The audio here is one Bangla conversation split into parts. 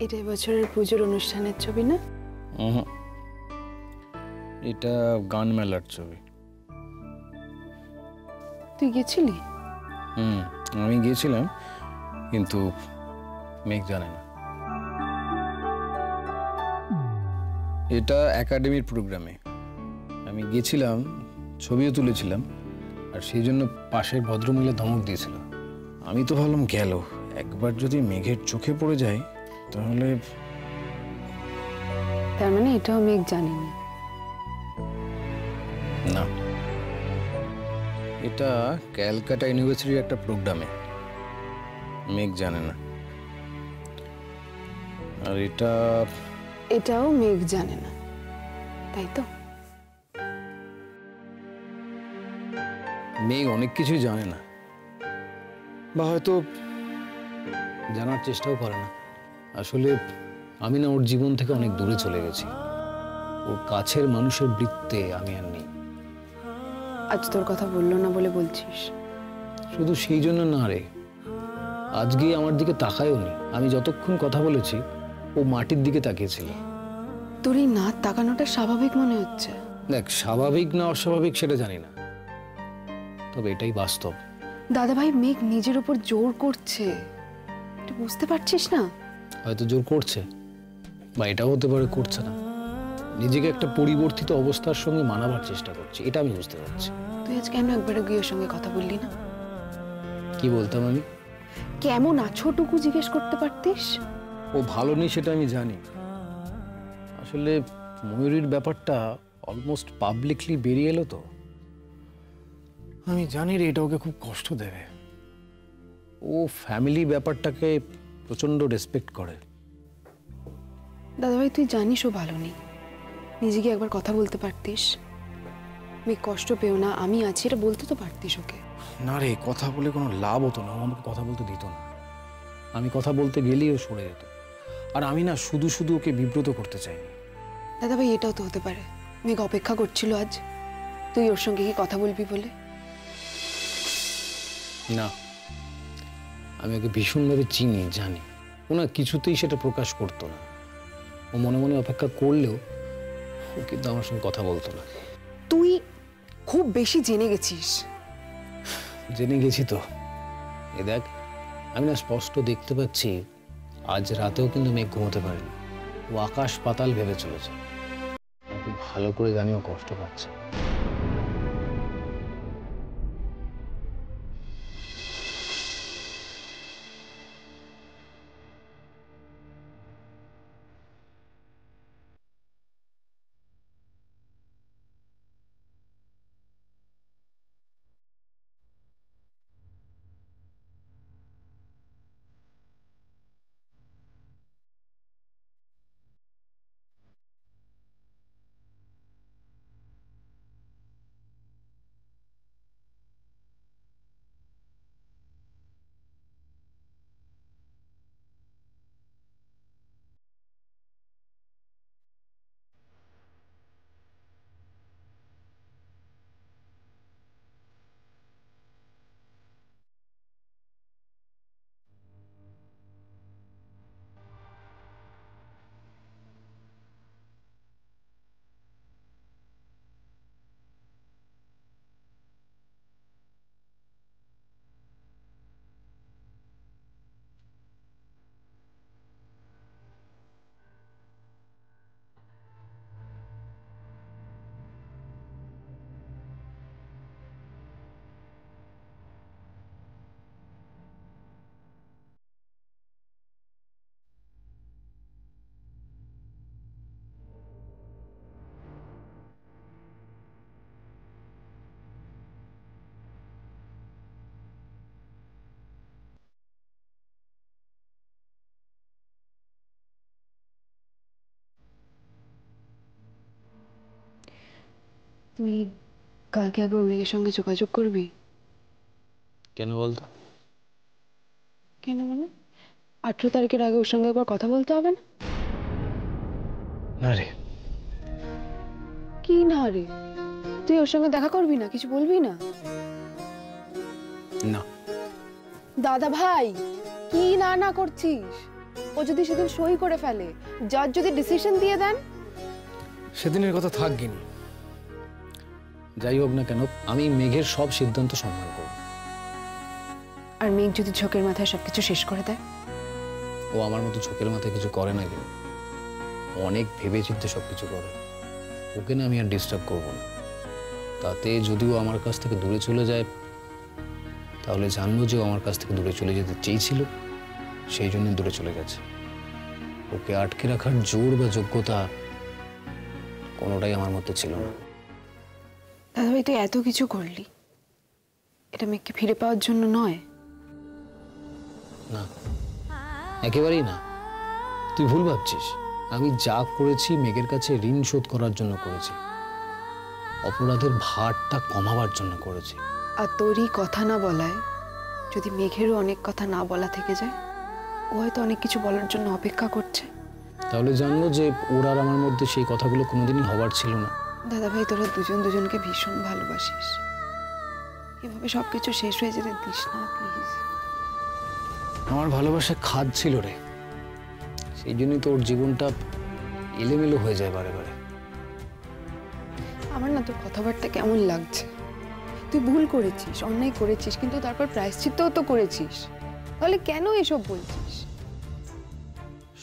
এটা এবছরের পুজোর অনুষ্ঠানের ছবি না? এটা গান মেলার ছবি। তুই গেছিলি? আমি গিয়েছিলাম, কিন্তু মেঘ জানে না। এটা একাডেমির প্রোগ্রামে আমি গিয়েছিলাম, ছবিও তুলেছিলাম, আর সেই জন্য পাশের ভদ্রমহিলা ধমক দিয়েছিল। আমি তো ভাবলাম গেল, একবার যদি মেঘের চোখে পড়ে যায় তাহলে। তার মানে এটাও মেঘ জানেনি? না, এটা ক্যালকাটা ইউনিভার্সিটির একটা প্রোগ্রামে, মেঘ জানে না। আর এটাও মেঘ জানে না, তাই তো? মেঘ অনেক কিছুই জানে না, বা হয়তো জানার চেষ্টাও করে না। আসলে আমি না ওর জীবন থেকে অনেক দূরে চলে গেছি। ওর কাছের মানুষের বৃত্তে আমি আর নেই। আজ তোর কথা বললো না বলে বলছিস? শুধু সেই জন্য না রে, আজকে আমার দিকে তাকায়ও নি। আমি যতক্ষণ কথা বলেছি ও মাটির দিকে তাকিয়েছিল। তোর এই না তাকানোটা স্বাভাবিক মনে হচ্ছে? দেখ, স্বাভাবিক না অস্বাভাবিক সেটা জানি না, তবে এটাই বাস্তব। দাদা ভাই, মেঘ নিজের উপর জোর করছে, এটা বুঝতে পারছিস না? হয়তো জোর করছে, বা এটাও হতে পারে করছে না। নিজেকে একটা পরিবর্তিত অবস্থার সঙ্গে মানাবার চেষ্টা করছে, এটা আমি বুঝতে পারছি। তুই আজ কেন একবারও গিয়ে ওর সঙ্গে কথা বললি না? কি বলতাম আমি? কেমন আছো টুকু জিজ্ঞেস করতে পারতিস। ও ভালো নেই সেটা আমি জানি। আসলে ময়ূরীর ব্যাপারটা অলমোস্ট পাবলিকলি বেরিয়ে এলো, তো আমি জানি রে এটা ওকে খুব কষ্ট দেবে। ও ফ্যামিলি ব্যাপারটাকে প্রচন্ড রেসপেক্ট করে। দাদা ভাই, তুই জানিস ও ভালো নেই, নিজে গিয়ে একবার কথা বলতে পারতিস। মেঘ কষ্ট পেও না, আমি আছি, এটা বলতে তো পারতিস ওকে। না রে, কথা বলে কোনো লাভ হতো না, ও আমাকে কথা বলতে দিত না। আমি কথা বলতে গেলেই ও সরে যেত। আর আমি না শুধু শুধু ওকে বিব্রত করতে চাইনি। দাদা ভাই, এটাও তো হতে পারে মেঘ অপেক্ষা করছিল আজ তুই ওর সঙ্গে কি কথা বলবি বলে। না, আমি ওকে ভীষণভাবে চিনি, জানি ও না কিছুতেই সেটা প্রকাশ করতো না। ও মনে মনে অপেক্ষা করলেও ও কিন্তু আমার সঙ্গে কথা বলতো না। তুই খুব বেশি জেনে গেছিস। জেনে গেছি তো। এ দেখ, আমি না স্পষ্ট দেখতে পাচ্ছি আজ রাতেও কিন্তু মেঘ ঘুমোতে পারেনি। ও আকাশ পাতাল ভেবে চলেছে। খুব ভালো করে জানি ও কষ্ট পাচ্ছে। তুই কালকে একবার মেঘের সঙ্গে যোগাযোগ করবি? কেন বলতো? কেন মানে? 18 তারিখের আগে ওর সঙ্গে একবার কথা বলতে হবে না? না রে। কি না রে? তুই ওর সঙ্গে দেখা করবি না, কিছু বলবি না? না। দাদা ভাই, কি না না করছিস? ও যদি সেদিন সই করে ফেলে, জাজ যদি ডিসিশন দিয়ে দেন? সেদিনের কথা থাক গিনি, যাই হোক না কেন আমি মেঘের সব সিদ্ধান্ত সম্মান করব। আর মেঘ যদি ঝোঁকের মাথায় সবকিছু শেষ করে দেয়? ও আমার মতো ঝোঁকের মাথায় কিছু করে না কেন, অনেক ভেবেচিন্তে সবকিছু করে। ওকে না আমি আর ডিস্টার্ব করবো না। তাতে যদিও আমার কাছ থেকে দূরে চলে যায়, তাহলে জানবো যে ও আমার কাছ থেকে দূরে চলে যেতে চেয়েছিল, সেই জন্য দূরে চলে গেছে। ওকে আটকে রাখার জোর বা যোগ্যতা কোনোটাই আমার মধ্যে ছিল না। দাদাভাই তুই এত কিছু করলি, এটা মেঘকে ফিরে পাওয়ার জন্য নয়? না, একেবারেই না। তুই ভুল ভাবছিস। আমি যা করেছি মেঘের কাছে ঋণ শোধ করার জন্য করেছি, অপরাধের ভারটা কমাবার জন্য করেছি। আর তোরই কথা না বলায় যদি মেঘেরও অনেক কথা না বলা থেকে যায়, ও হয়তো অনেক কিছু বলার জন্য অপেক্ষা করছে। তাহলে জানবো যে ওর আর আমার মধ্যে সেই কথাগুলো কোনোদিনই হবার ছিল না। দাদাভাই তোরা দুজন দুজনকে ভীষণ ভালোবাসিস, এভাবে সবকিছু শেষ হয়ে যেতে দিস না প্লিজ। আমার ভালোবাসা খাদ ছিল রে, সেই জন্যই তো ওর জীবনটা এলোমেলো হয়ে যায় বারে বারে। আমার না তোর কথাবার্তা কেমন লাগছে। তুই ভুল করেছিস, অন্যায় করেছিস, কিন্তু তারপর প্রায়শ্চিত্তও তো করেছিস, তাহলে কেন এসব বলছিস?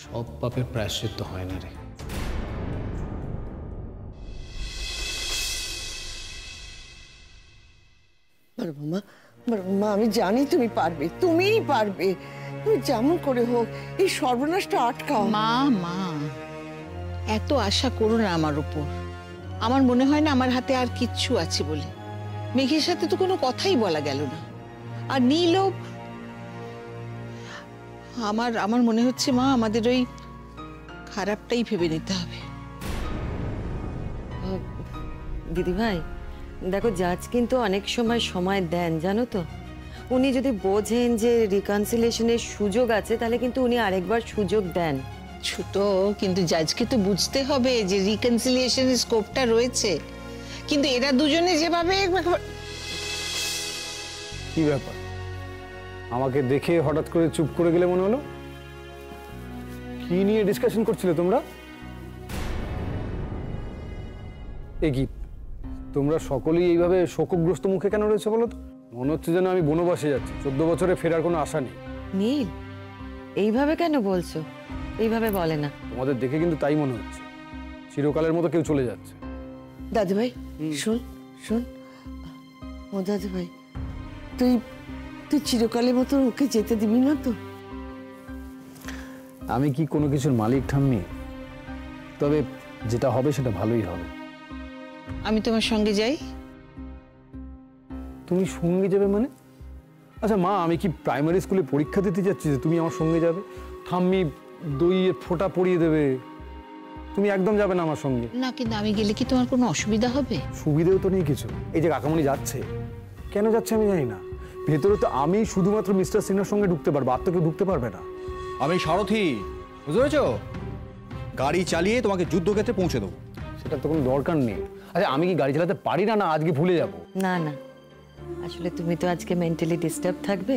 সব পাপের প্রায়শ্চিত্ত হয় না রে। বড় বৌমা, আমি জানি তুমি পারবে, তুমিই পারবে। তুমি যেমন করে হোক এই সর্বনাশটা আটকাও। মা এত আশা করো না আমার উপর। আমার মনে হয় না আমার হাতে আর কিচ্ছু আছে বলে। মেঘের সাথে তো কোনো কথাই বলা গেল না। আর নীলও, আমার মনে হচ্ছে মা আমাদের ওই খারাপটাই ভেবে নিতে হবে। দিদি ভাই দেখো, জাজ কিন্তু অনেক সময় দেন জানো তো। উনি যদি বোঝেন যে রিকনসিলিয়েশনের সুযোগ আছে, তাহলে কিন্তু উনি আরেকবার সুযোগ দেন। ছোট, কিন্তু জাজকে তো বুঝতে হবে যে রিকনসিলিয়েশনের স্কোপটা রয়েছে। কিন্তু এরা দুজনে যেভাবে কি ব্যাপার, আমাকে দেখে হঠাৎ করে চুপ করে গেলে মনে হলো? কি নিয়ে ডিসকাশন করছিলে তোমরা? এ কি তোমরা সকলেই এইভাবে শোকগ্রস্ত মুখে কেন রয়েছে বলো তো? মনে হচ্ছে যেন আমি বনবাসে যাচ্ছি, 14 বছরে ফেরার কোনো আশা নেই। নীল, এইভাবে কেন বলছো? এইভাবে বলে না। তোমাদের দেখে কিন্তু তাই মনে হচ্ছে, চিরকালের মতো কেউ চলে যাচ্ছে। দাদু ভাই শোন শোন, ও দাদু ভাই, তুই চিরকালের মতো ওকে যেতে দিবি না তো? আমি কি কোনো কিছুর মালিক ঠাম্মি? তবে যেটা হবে সেটা ভালোই হবে। আমি তোমার সঙ্গে যাই। তুমি সঙ্গে যাবে মানে? আচ্ছা মা, আমি কি প্রাইমারি স্কুলে পরীক্ষা দিতে যাচ্ছি যে তুমি আমার সঙ্গে যাবে? ঠাম্মি দইয়ের ফোঁটা পরিয়ে দেবে, তুমি একদম যাবে না আমার সঙ্গে। না, কিন্তু আমি গেলে কি তোমার কোনো অসুবিধা হবে? সুবিধেও তো নেই কিছু। এই যে কাকামণি যাচ্ছে, কেন যাচ্ছে আমি জানি না। ভেতরে তো আমি শুধুমাত্র মিস্টার সিনহার সঙ্গে ঢুকতে পারবো, আর তো কেউ ঢুকতে পারবে না। আমি সারথি, বুঝতে পেরেছো? গাড়ি চালিয়ে তোমাকে যুদ্ধক্ষেত্রে পৌঁছে দেবো। সেটা তো কোনো দরকার নেই। আচ্ছা আমি কি গাড়ি চালাতে পারি না? না আজকে ভুলে যাব? না না, আসলে তুমি তো আজকে মেন্টালি ডিস্টার্ব থাকবে,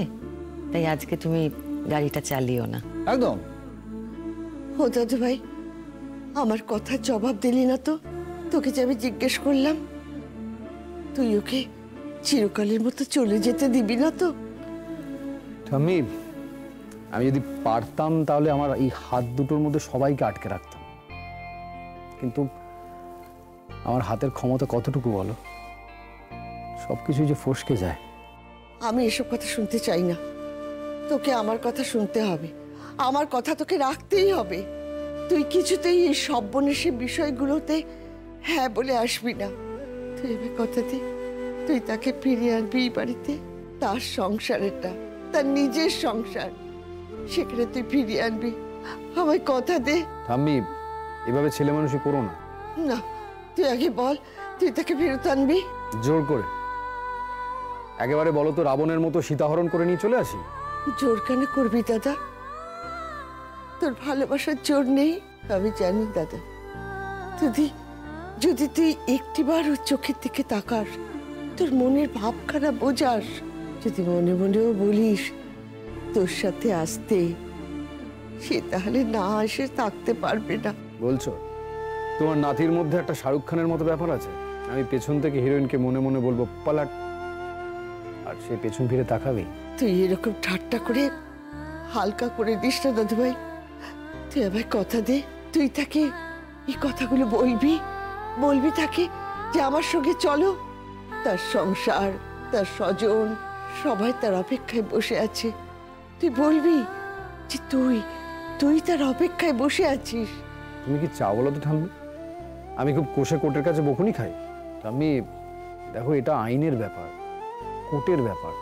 তাই আজকে তুমি গাড়িটা চালিও না। একদম। ও দাদু ভাই, আমার কথার জবাব দিলি না তো। তোকে যে আমি জিজ্ঞেস করলাম, তুই ওকে চিরকালের মতো চলে যেতে দিবি না তো? ঠাম্মি, আমি যদি পারতাম তাহলে আমার এই হাত দুটোর মধ্যে সবাইকে আটকে রাখতাম, কিন্তু আমার হাতের ক্ষমতা কতটুকু বলো? সবকিছুই যে ফসকে যায়। আমি এসব কথা শুনতে চাই না। তোকে আমার কথা শুনতে হবে, আমার কথা তোকে রাখতেই হবে। তুই কিছুতেই এই সর্বনেশে বিষয়গুলোতে হ্যাঁ বলে আসবি না। তুই এবার কথা দে, তুই তাকে ফিরিয়ে আনবি এই বাড়িতে। তার সংসারেরটা, তার নিজের সংসার, সেখানে তুই ফিরিয়ে আনবি। আমায় কথা দে। ঠাম্মি, এভাবে ছেলে মানুষই করো না। না, তুই আগে বল, তুই তাকে ফেরত আনবি? জোর করে? একেবারে বলো তো, রাবণের মতো সীতাহরণ করে নিয়ে চলে আসি? জোর কেন করবি দাদা? তোর ভালোবাসার জোর নেই আমি জানি দাদা। যদি তুই একটিবার ওর চোখের দিকে তাকাস, তোর মনের ভাবখানা বোঝাস, যদি মনে মনেও বলিস তোর সাথে আসতে, সে তাহলে না এসে থাকতে পারবে না। বলছো তোমার নাতির মধ্যে একটা শাহরুখ খানের মতো ব্যাপার আছে? আমি পেছন থেকে হিরোইনকে মনে মনে বলবো পালাট, আর সে পেছন ফিরে তাকাবেই। তুই এরকম ঠাট্টা করে হালকা করে দিস না দাদু ভাই। তুই আমায় কথা দে, তুই তাকে এই কথাগুলো বলবি তাকে যে আমার সঙ্গে চলো। তার সংসার, তার স্বজন সবাই তার অপেক্ষায় বসে আছে। তুই বলবি যে তুই তার অপেক্ষায় বসে আছিস। তুমি কি চাও বলো তো ঠাম্মি? আমি খুব কষে কোর্টের কাছে বকুনি খাই? ঠাম্মি দেখো, এটা আইনের ব্যাপার, কোর্টের ব্যাপার।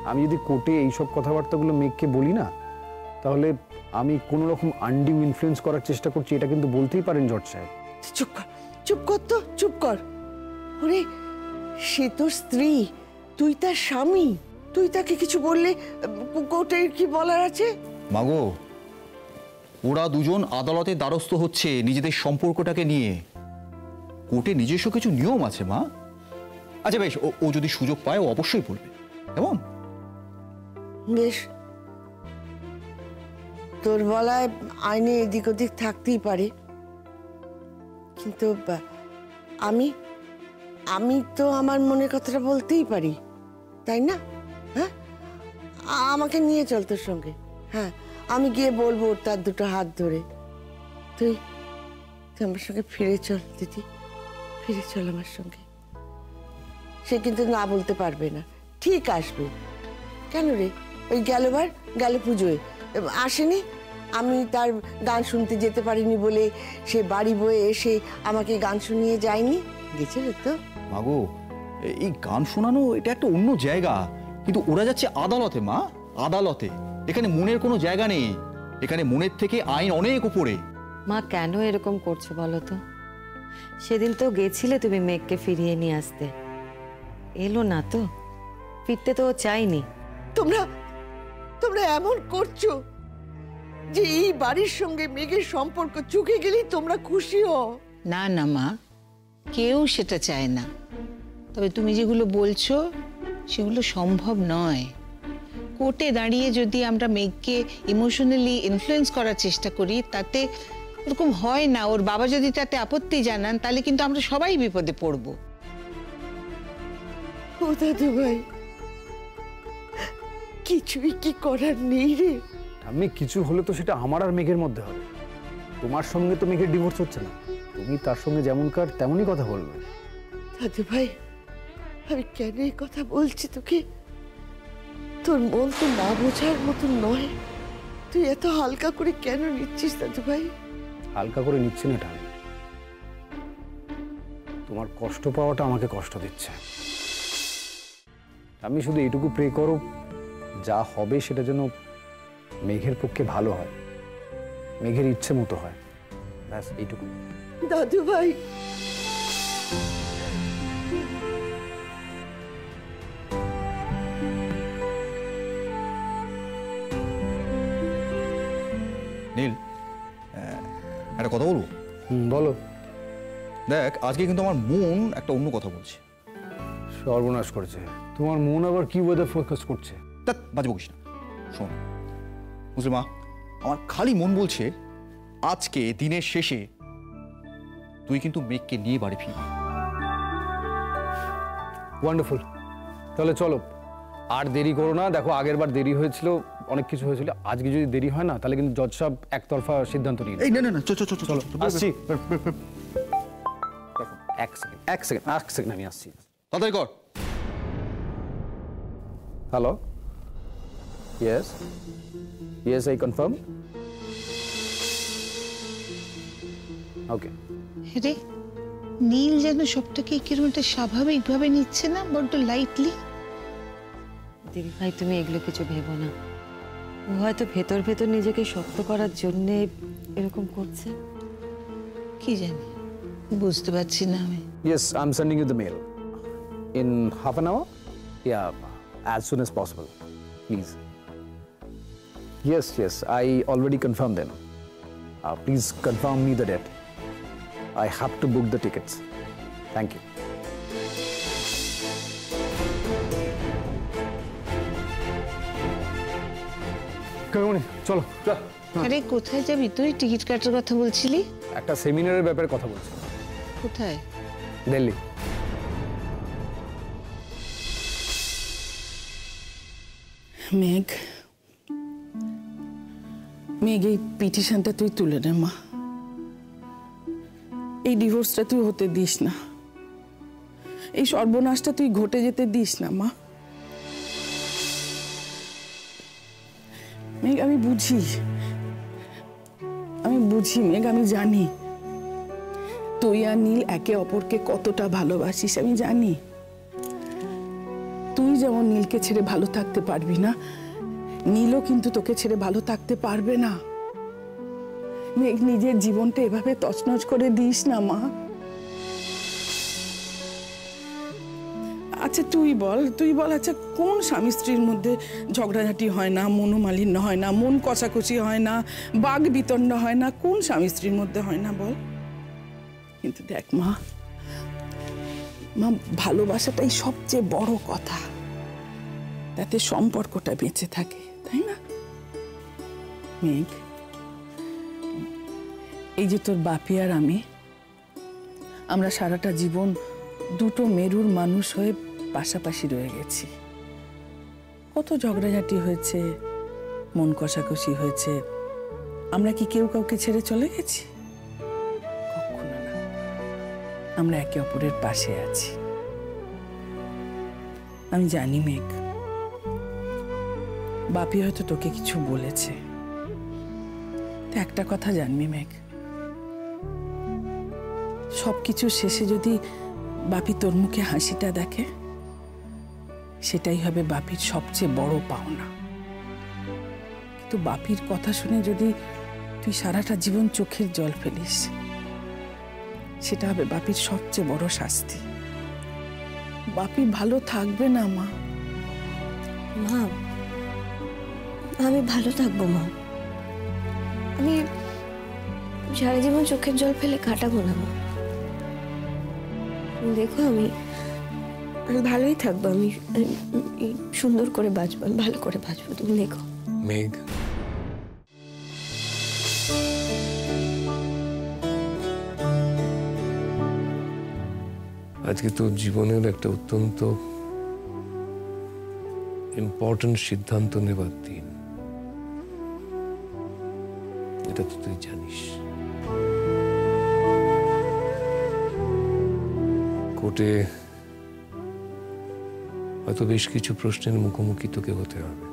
আমি যদি কোর্টে এইসব কথাবার্তাগুলো মেঘকে বলি না, তাহলে আমি কোনো রকম আনডিউ ইনফ্লুয়েন্স করার চেষ্টা করছি, এটা কিন্তু বলতেই পারেন জজ সাহেব। চুপ কর তো, চুপ কর। ওরে, সে তোর স্ত্রী, তুই তার স্বামী। তুই তাকে কিছু বললে কোর্টে কি বলার আছে? মাগো, ওরা দুজন আদালতে দ্বারস্থ হচ্ছে নিজেদের সম্পর্কটাকে নিয়ে। কোর্টে নিজস্ব কিছু নিয়ম আছে মা। আচ্ছা বেশ, ও যদি সুযোগ পায় ও অবশ্যই বলবে, কেমন? বেশ, তোর বলায় আইনে এদিক ওদিক থাকতেই পারে, কিন্তু আমি তো আমার মনের কথাটা বলতেই পারি, তাই না? হ্যাঁ, আমাকে নিয়ে চল তোর সঙ্গে। হ্যাঁ, আমি গিয়ে বলবো তার দুটো হাত ধরে, তুই আমার সঙ্গে ফিরে চল দিদি, ফিরে চল আমার সঙ্গে। সে কিন্তু না বলতে পারবে না, ঠিক আসবে। কেন রে, ওই গেল পুজোয় আসেনি? আমি তার গান শুনতে যেতে পারিনি বলে সে বাড়ি বয়ে এসে আমাকে গান শুনিয়ে যায়নি? গেছিল তো। মাগো, এই গান শোনানো এটা একটা অন্য জায়গা, কিন্তু ওরা যাচ্ছে আদালতে মা, আদালতে। এখানে মনের কোনো জায়গা নেই, এখানে মনের থেকে আইন অনেক উপরে। মা কেন এরকম করছো বলো তো? সেদিন তো গেছিলে তুমি মেঘকে ফিরিয়ে নিয়ে আসতে, এলো না তো, ফিরতে তো ও চাইনি। তোমরা এমন করছো যে এই বাড়ির সঙ্গে মেঘের সম্পর্ক চুকে গেলেই তোমরা খুশি হও। না না মা, কেউ সেটা চায় না। তবে তুমি যেগুলো বলছো সেগুলো সম্ভব নয়। কোর্টে দাঁড়িয়ে যদি আমরা মেঘকে ইমোশনালি ইনফ্লুয়েন্স করার চেষ্টা করি, তাতে এরকম হয় না। ওর বাবা যদি তাতে আপত্তি জানান, তাহলে কিন্তু আমরা সবাই বিপদে পড়ব। ও দাদু ভাই, কিছুই কি করার নেই রে। আমি কিছু হলে তো সেটা আমার আর মেঘের মধ্যে হবে। তোমার সঙ্গে তো মেঘের ডিভোর্স হচ্ছে না, তুমি তার সঙ্গে যেমনকার তেমনই কথা বলবে। দাদু ভাই, আমি কেন এই কথা বলছি তোকে? তোর মন তো না বোঝার মতো নয়। তুই এত হালকা করে কেন নিচ্ছিস দাদু ভাই? হালকা করে নিচ্ছে না ঠাকুর, তোমার কষ্ট পাওয়াটা আমাকে কষ্ট দিচ্ছে। আমি শুধু এইটুকু প্রে করো, যা হবে সেটা যেন মেঘের পক্ষে ভালো হয়, মেঘের ইচ্ছে মতো হয়, ব্যাস এইটুকু। দাদু ভাই, নীল, একটা কথা বলবো? বলো। দেখ, আজকে কিন্তু আমার মন একটা অন্য কথা বলছে। সর্বনাশ করেছে তোমার মন, আবার কি ওয়েদার ফোকাস করছে? তা বাজে বকিস না। শোন বুঝলি মা, আমার খালি মন বলছে আজকে দিনের শেষে তুই কিন্তু মেঘকে নিয়ে বাড়ি ফিরবি। ওয়ান্ডারফুল, তাহলে চলো, আর দেরি করো না। দেখো, আগের বার দেরি হয়েছিল, অনেক কিছু হয়েছিল। আজকে যদি দেরি হয় না, তাহলে কিন্তু জজ সাহেব একতরফা সিদ্ধান্ত নিয়ে নেবে। এই না চলো আসছি। এক সেকেন্ড আমি আসছি। তাড়াতাড়ি কর। Hello, yes I confirm. Okay. রে, নীল যেন সবটাকে কিরকম একটা স্বাভাবিকভাবে নিচ্ছে না, বড্ড লাইটলি। দিদি ভাই, তুমি এগুলো কিছু ভেবো না। ও হয়তো ভেতর ভেতর নিজেকে শক্ত করার জন্য এরকম করছে। কি জানি, বুঝতে পারছি না আমি। Yes, I'm sending you the mail in half an hour. Yeah, as soon as possible, please. Yes, I already confirmed them. Please confirm me the date. I have to book the tickets. Thank you. কাকামণি চলো। আরে কোথায় যাবি তুই? টিকিট কাটার কথা বলছিলি। একটা সেমিনারের ব্যাপারে কথা বলছি। কোথায়? দিল্লি। মেঘ, মেঘ, এই পিটিশনটা তুই তুলে নে মা। এই ডিভোর্সটা তুই হতে দিস না, এই সর্বনাশটা তুই ঘটে যেতে দিস না মা। মেঘ, আমি বুঝি মেঘ, আমি জানি তুই আর নীল একে অপরকে কতটা ভালোবাসিস। আমি জানি তুই যেমন নীলকে ছেড়ে ভালো থাকতে পারবি না, নীলও কিন্তু তোকে ছেড়ে ভালো থাকতে পারবে না। মেঘ, নিজের জীবনটা এভাবে তছনছ করে দিস না মা। আচ্ছা তুই বল, আচ্ছা কোন স্বামী স্ত্রীর মধ্যে ঝগড়াঝাটি হয় না, মনোমালিন্য হয় না, মন কষাকষি হয় না, বাগ বিতণ্ডা হয় না? কোন স্বামী স্ত্রীর মধ্যে হয় না বল? কিন্তু দেখ মা, ভালোবাসাটাই সবচেয়ে বড় কথা, তাতে সম্পর্কটা বেঁচে থাকে, তাই না? মেঘ, এই যে তোর বাপি আর আমরা সারাটা জীবন দুটো মেরুর মানুষ হয়ে পাশাপাশি রয়ে গেছি। কত ঝগড়াঝাটি হয়েছে, মন কষাকষি হয়েছে, আমরা কি কেউ কাউকে ছেড়ে চলে গেছি? কখনো না। আমরা একে অপরের পাশে আছি। আমি জানি মেঘ, বাপি হয়তো তোকে কিছু বলেছে, তো একটা কথা জানবি মেঘ, সবকিছু শেষে যদি বাপি তোর মুখে হাসিটা দেখে, সেটাই হবে বাপির সবচেয়ে বড় পাওনা। কিন্তু বাপির কথা শুনে যদি তুই সারাটা জীবন চোখের জল ফেলিস, সেটা হবে বাপির সবচেয়ে বড় শাস্তি। বাপি ভালো থাকবে না মা। মা, আমি ভালো থাকবো মা। আমি সারা জীবন চোখের জল ফেলে কাটাবো না মা। দেখো, আমি ভালোই থাকবো, আমি সুন্দর করে বাঁচবো, আমি ভালো করে বাঁচবো, তুমি দেখো। মেঘ, আজকে তোর জীবনের একটা অত্যন্ত ইম্পর্টেন্ট সিদ্ধান্ত নেবার দিন, এটা তো তুই জানিস। কোর্টে হয়তো বেশ কিছু প্রশ্নের মুখোমুখি তোকে হতে হবে।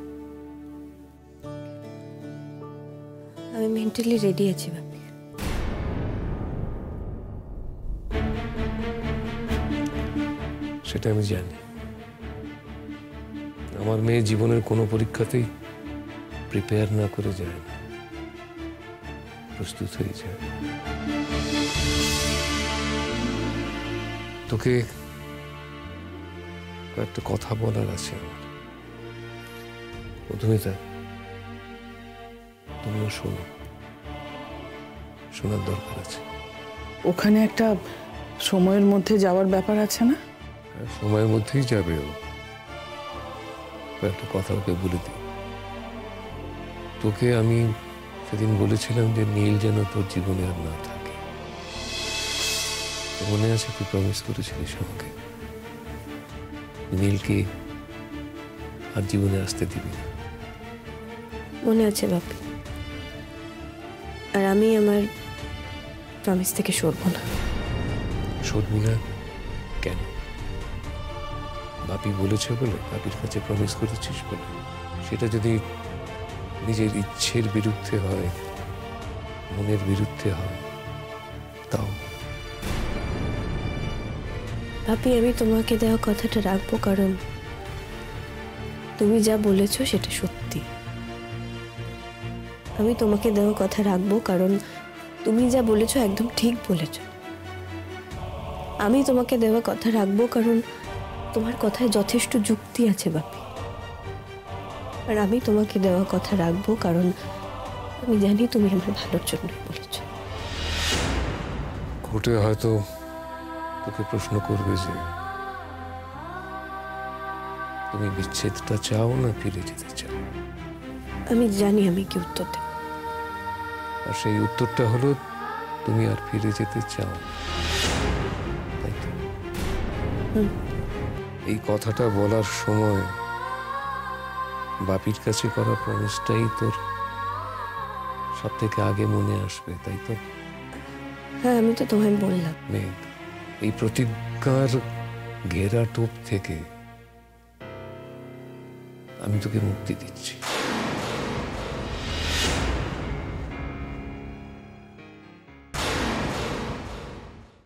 আমি মেন্টালি রেডি আছি বাপি। সেটা আমি জানি। আমার মেয়ে জীবনের কোনো পরীক্ষাতেই প্রিপেয়ার না করে যায় না, প্রস্তুত হয়ে যায়। তোকে একটা কথা বলার আছে আমার। প্রথমে তা তুমিও শোনো, শোনার দরকার আছে। ওখানে একটা সময়ের মধ্যে যাওয়ার ব্যাপার আছে না? সময়ের মধ্যেই যাবে ও। একটা কথা ওকে বলে দিই, তোকে আমি সেদিন বলেছিলাম যে নীল যেন তোর জীবনে আর না থাকে। মনে আছে তুই প্রমিস করেছিলিস আমাকে নীলকে আর জীবনে আসতে দিবি না? মনে আছে বাপি, আর আমি আমার প্রমিস থেকে সরবো না। সরবি না কেন? বাপি বলেছে বলে, বাপির কাছে প্রমিস করেছিস বলে? সেটা যদি নিজের ইচ্ছের বিরুদ্ধে হয়, মনের বিরুদ্ধে হয়, তাও? বাপি, আমি তোমাকে দেওয়া কথাটা রাখবো, কারণ তুমি যা বলেছো সেটা সত্যি। আমি তোমাকে দেওয়া কথা রাখবো, কারণ তুমি যা বলেছো একদম ঠিক বলেছো। আমি তোমাকে দেওয়া কথা রাখবো, কারণ তোমার কথায় যথেষ্ট যুক্তি আছে বাপি। আর আমি তোমাকে দেওয়া কথা রাখবো, কারণ আমি জানি তুমি আমার ভালোর জন্যই বলেছো। কোর্টে হয়তো তোকে প্রশ্ন করবে যে তুমি বিচ্ছেদটা চাও না ফিরে যেতে চাও। আমি জানি আমি কি উত্তর দেব। আর সেই উত্তরটা হলো তুমি আর ফিরে যেতে চাও, তাই তো? এই কথাটা বলার সময় বাপির কাছে করা প্রমিসটাই তোর সব থেকে আগে মনে আসবে, তাই তো? হ্যাঁ, আমি তো তোমায় বললাম। মেঘ, এই প্রতিজ্ঞার ঘেরা টোপ থেকে আমি তোকে মুক্তি দিচ্ছি।